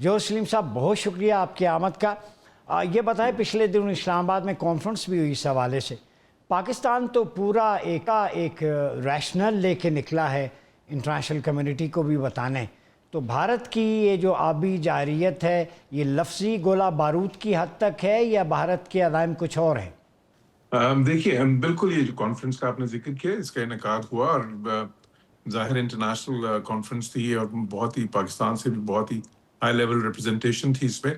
جوہر سلیم صاحب، بہت شکریہ آپ کی آمد کا۔ یہ بتائیں، پچھلے دنوں اسلام آباد میں کانفرنس بھی ہوئی اس حوالے سے۔ پاکستان تو پورا ایک ریشنل لے کے نکلا ہے انٹرنیشنل کمیونٹی کو بھی بتانے، تو بھارت کی یہ جو آبی جارحیت ہے یہ لفظی گولہ بارود کی حد تک ہے یا بھارت کے عزائم کچھ اور ہیں؟ دیکھیے، بالکل یہ جو کانفرنس کا آپ نے ذکر کیا اس کا انعقاد ہوا، اور ظاہر انٹرنیشنل کانفرنس تھی، اور بہت ہی پاکستان سے بھی بہت ہی ہائی لیول ریپرزنٹیشن تھی اس میں۔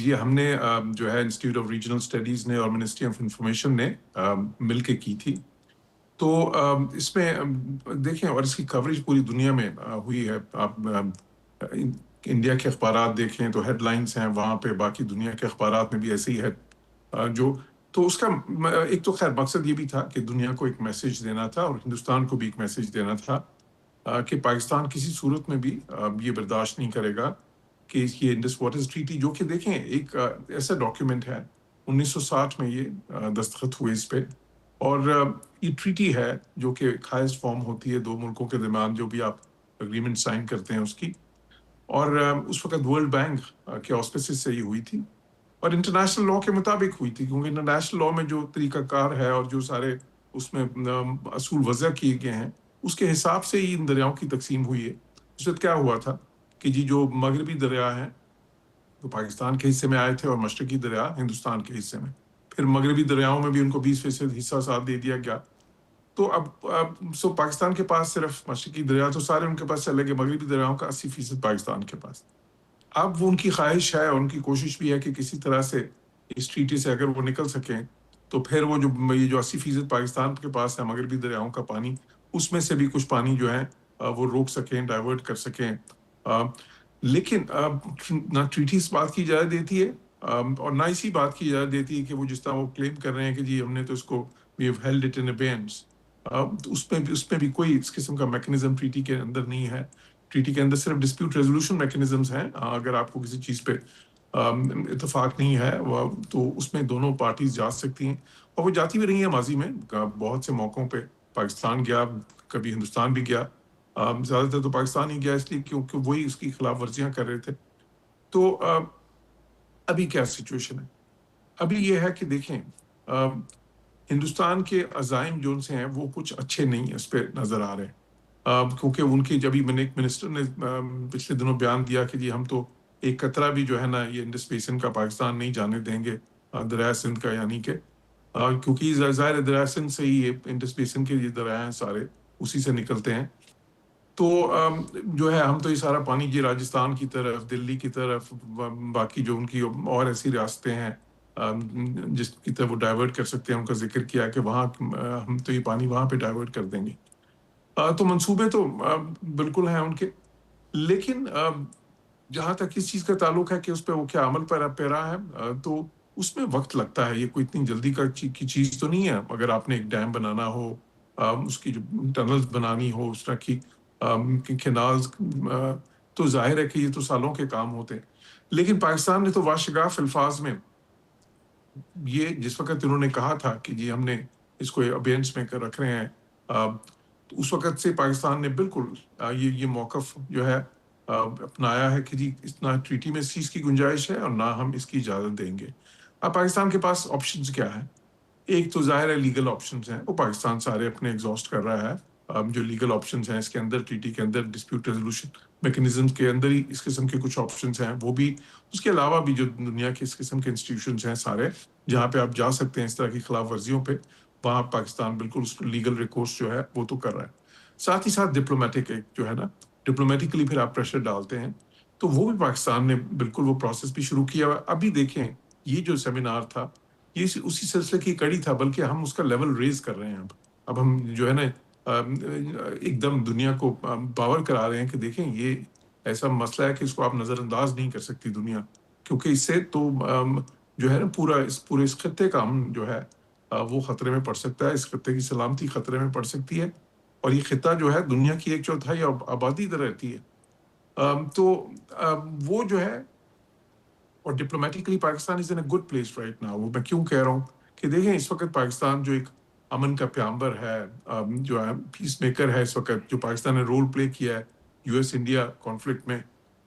یہ ہم نے جو ہے انسٹیٹیوٹ آف ریجنل اسٹڈیز نے اور منسٹری آف انفارمیشن نے مل کے کی تھی۔ تو اس میں دیکھیں، اور اس کی کوریج پوری دنیا میں ہوئی ہے۔ آپ انڈیا کے اخبارات دیکھیں تو ہیڈ لائنز ہیں وہاں پہ، باقی دنیا کے اخبارات میں بھی ایسے ہی ہے جو۔ تو اس کا ایک تو خیر مقصد یہ بھی تھا کہ دنیا کو ایک میسج دینا تھا، اور ہندوستان کو بھی ایک میسج دینا تھا کہ پاکستان کسی صورت میں بھی یہ برداشت نہیں کرے گا کہ یہ انڈس واٹرز ٹریٹی، جو کہ دیکھیں ایک ایسا ڈاکیومنٹ ہے، 1960 میں یہ دستخط ہوئے اس پہ، اور یہ ٹریٹی ہے جو کہ ایک ہائیسٹ فارم ہوتی ہے دو ملکوں کے درمیان جو بھی آپ اگریمنٹ سائن کرتے ہیں اس کی، اور اس وقت ورلڈ بینک کے آسپیسز سے یہ ہوئی تھی، اور انٹرنیشنل لاء کے مطابق ہوئی تھی، کیونکہ انٹرنیشنل لاء میں جو طریقہ کار ہے اور جو سارے اس میں اصول وضع کیے گئے ہیں اس کے حساب سے ہی ان دریاؤں کی تقسیم ہوئی ہے۔ اس وقت کیا ہوا تھا کہ جی جو مغربی دریا ہیں تو پاکستان کے حصے میں آئے تھے، اور مشرقی دریا ہندوستان کے حصے میں، پھر مغربی دریاؤں میں بھی ان کو 20% حصہ ساتھ دے دیا گیا۔ تو اب پاکستان کے پاس صرف مشرقی دریا تو سارے ان کے پاس چلے گئے، مغربی دریاؤں کا 80% پاکستان کے پاس۔ اب وہ ان کی خواہش ہے اور ان کی کوشش بھی ہے کہ کسی طرح سے اس ٹریٹی سے اگر وہ نکل سکیں تو پھر وہ یہ جو 80% پاکستان کے پاس ہے مغربی دریاؤں کا پانی، اس میں سے بھی کچھ پانی جو ہے وہ روک سکیں، ڈائیورٹ کر سکیں۔ لیکن نہ ٹریٹی اس بات کی اجازت دیتی ہے اور نہ اسی بات کی اجازت دیتی ہے کہ وہ جس طرح وہ کلیم کر رہے ہیں کہ جی ہم نے تو اس کو we have held it in abeyance، اس میں بھی کوئی اس قسم کا میکنزم ٹریٹی کے اندر نہیں ہے۔ ٹریٹی کے اندر صرف ڈسپیوٹ ریزولوشن میکنزمز ہیں، اگر آپ کو کسی چیز پہ اتفاق نہیں ہے تو اس میں دونوں پارٹیز جا سکتی ہیں، اور وہ جاتی بھی رہی ہیں ماضی میں بہت سے موقعوں پہ۔ پاکستان گیا، کبھی ہندوستان بھی گیا، زیادہ تر تو پاکستان ہی گیا اس لیے کیونکہ وہی اس کی خلاف ورزیاں کر رہے تھے۔ تو ابھی کیا سچویشن ہے؟ ابھی یہ ہے کہ دیکھیں ہندوستان کے عزائم جو ان سے ہیں وہ کچھ اچھے نہیں اس پہ نظر آ رہے ہیں، کیونکہ ان کی جبھی میں نے ایک منسٹر نے پچھلے دنوں بیان دیا کہ جی ہم تو ایک قطرہ بھی جو ہے نا یہ انڈس بیسن کا پاکستان نہیں جانے دیں گے، دریائے سندھ کا، یعنی کہ کیونکہ ظاہر دریائے سندھ سے ہی یہ انڈس بیسن کے یہ دریا ہیں سارے اسی سے نکلتے ہیں۔ تو جو ہے ہم تو یہ سارا پانی جی راجستھان کی طرف، دلی کی طرف، باقی جو ان کی اور ایسی ریاستیں ہیں جس کی طرف وہ ڈائیورٹ کر سکتے ہیں، ان کا ذکر کیا کہ وہاں ہم تو یہ پانی وہاں پہ ڈائیورٹ کر دیں گے۔ تو منصوبے تو بالکل ہیں ان کے، لیکن جہاں تک اس چیز کا تعلق ہے کہ اس پہ وہ کیا عمل پیرا ہے، تو اس میں وقت لگتا ہے۔ یہ کوئی اتنی جلدی کی چیز تو نہیں ہے۔ اگر آپ نے ایک ڈیم بنانا ہو، اس کی جو ٹنلز بنانی ہو، اس طرح کی کینالز، تو ظاہر ہے کہ یہ تو سالوں کے کام ہوتے ہیں۔ لیکن پاکستان نے تو واشگاف الفاظ میں یہ جس وقت انہوں نے کہا تھا کہ جی ہم نے اس کو ابینس میں رکھ رہے ہیں، تو اس وقت سے پاکستان نے بالکل یہ موقف جو ہے اپنایا ہے کہ جی اس نہ ٹریٹی میں اس چیز کی گنجائش ہے اور نہ ہم اس کی اجازت دیں گے۔ اب پاکستان کے پاس آپشنز کیا ہیں؟ ایک تو ظاہر ہے لیگل آپشنز ہیں، وہ پاکستان سارے اپنے ایگزاسٹ کر رہا ہے۔ جو لیگل آپشنز ہیں اس کے اندر، ٹریٹی کے اندر ڈسپیوٹ ریزولوشن میکنزم کے اندر ہی اس قسم کے کچھ آپشنز ہیں، وہ بھی۔ اس کے علاوہ بھی جو دنیا کے اس قسم کے انسٹیٹیوشنز ہیں سارے جہاں پہ آپ جا سکتے ہیں اس طرح کی خلاف ورزیوں پہ، وہاں پاکستان بالکل اس لیگل ریکورس جو ہے وہ تو کر رہا ہے۔ ساتھ ہی ساتھ ڈپلومیٹک ایک جو ہے نا، ڈپلومیٹکلی پھر آپ پریشر ڈالتے ہیں، تو وہ بھی پاکستان نے بالکل وہ پروسیس بھی شروع کیا۔ ابھی دیکھیں یہ جو سیمینار تھا یہ اسی سلسلے کی کڑی تھا، بلکہ ہم اس کا لیول ریز کر رہے ہیں۔ اب ہم جو ہے نا ایک دم دنیا کو باور کرا رہے ہیں کہ دیکھیں یہ ایسا مسئلہ ہے کہ اس کو آپ نظر انداز نہیں کر سکتی دنیا، کیونکہ اس سے تو جو ہے نا پورے اس خطے کا ہم جو ہے وہ خطرے میں پڑ سکتا ہے، اس خطے کی سلامتی خطرے میں پڑ سکتی ہے، اور یہ خطہ جو ہے دنیا کی 1/4 آبادی ادھر رہتی ہے۔ تو وہ جو ہے، اور diplomatically Pakistan is in a good place right now. وہ میں کیوں کہہ رہا ہوں کہ دیکھیں اس وقت پاکستان جو ایک امن کا پیامبر ہے، جو ہے پیس میکر ہے، اس وقت جو پاکستان نے رول پلے کیا ہے US انڈیا کانفلکٹ میں،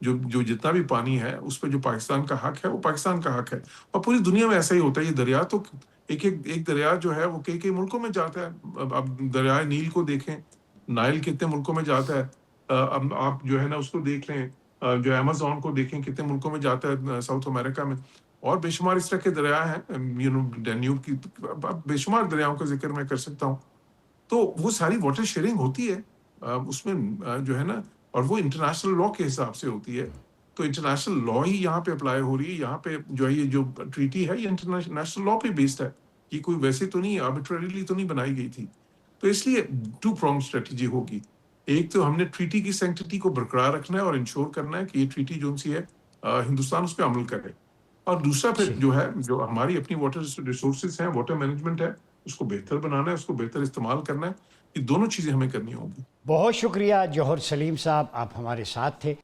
جو جتنا بھی پانی ہے اس پہ جو پاکستان کا حق ہے وہ پاکستان کا حق ہے. اور پوری دنیا میں ایسا ہی ہوتا ہے. یہ دریا تو ایک دریا جو ہے وہ کئی ملکوں میں جاتا ہے. اب دریائے نیل کو دیکھیں, نائل کتنے ملکوں میں جاتا ہے. اب آپ جو ہے نا اس کو دیکھ لیں, جو ایمیزون کو دیکھیں کتنے ملکوں میں جاتا ہے ساؤتھ امریکہ میں, اور بے شمار اس طرح کے دریا ہیں. ڈینیوب کی بے شمار دریاؤں کا ذکر میں کر سکتا ہوں. تو وہ ساری واٹر شیئرنگ ہوتی ہے اس میں جو ہے نا, اور وہ انٹرنیشنل لا کے حساب سے ہوتی ہے. تو انٹرنیشنل لا ہی یہاں پہ اپلائی ہو رہی ہے. یہاں پہ جو ہے یہ جو ٹریٹی ہے یہ انٹرنیشنل لا پہ بیسڈ ہے. یہ کوئی ویسے تو نہیں آربیٹریلی تو نہیں بنائی گئی تھی. تو اس لیے 2 pronged اسٹریٹجی ہوگی. ایک تو ہم نے ٹریٹی کی سینکٹیٹی کو برقرار رکھنا ہے اور انشور کرنا ہے کہ یہ ٹریٹی جو سی ہے ہندوستان اس پہ عمل کرے. اور دوسرا پھر جو ہے جو ہماری اپنی واٹر ریسورسز ہیں, واٹر مینجمنٹ ہے, اس کو بہتر بنانا ہے, اس کو بہتر استعمال کرنا ہے. یہ دونوں چیزیں ہمیں کرنی ہوں گی. بہت شکریہ جوہر سلیم صاحب, آپ ہمارے ساتھ تھے.